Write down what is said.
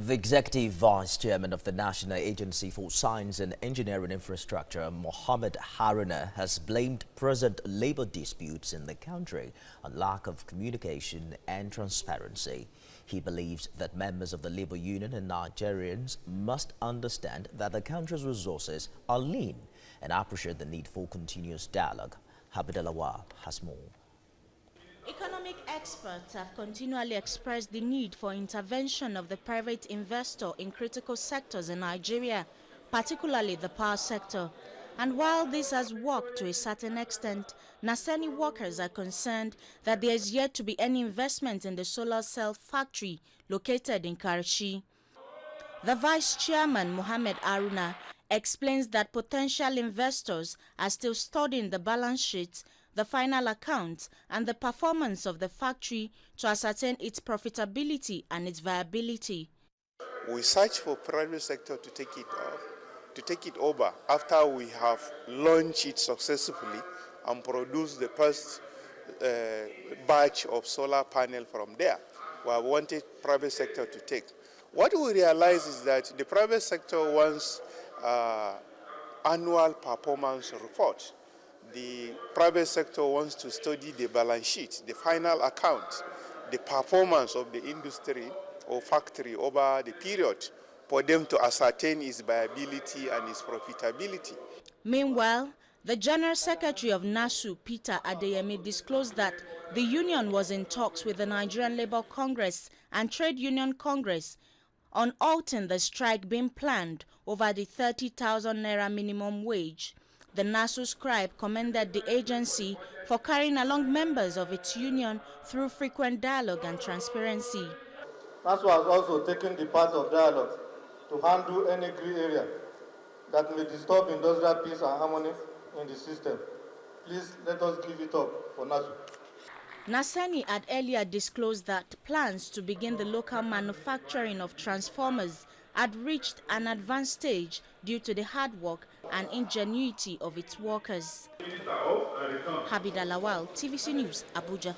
The Executive Vice Chairman of the National Agency for Science and Engineering Infrastructure, Mohammed Haruna, has blamed present labor disputes in the country on lack of communication and transparency. He believes that members of the labor union and Nigerians must understand that the country's resources are lean and appreciate the need for continuous dialogue. Habidah Lawal has more. Economic experts have continually expressed the need for intervention of the private investor in critical sectors in Nigeria, particularly the power sector. And while this has worked to a certain extent, NASENI workers are concerned that there is yet to be any investment in the solar cell factory located in Karshi. The Vice Chairman, Mohammed Haruna, explains that potential investors are still studying the balance sheet, the final accounts, and the performance of the factory to ascertain its profitability and its viability. We search for private sector to take it over after we have launched it successfully and produced the first batch of solar panel from there. We have wanted private sector to take. What we realize is that the private sector wants annual performance report. The private sector wants to study the balance sheet, the final account, the performance of the industry or factory over the period for them to ascertain its viability and its profitability. Meanwhile, the General Secretary of NASU, Peter Adeyemi, disclosed that the union was in talks with the Nigerian Labour Congress and Trade Union Congress on halting the strike being planned over the 30,000 naira minimum wage. The NASU scribe commended the agency for carrying along members of its union through frequent dialogue and transparency. NASU has also taken the part of dialogue to handle any gray area that may disturb industrial peace and harmony in the system. Please let us give it up for NASU. NASENI had earlier disclosed that plans to begin the local manufacturing of transformers had reached an advanced stage due to the hard work and ingenuity of its workers. Habidah Lawal, TVC News, Abuja.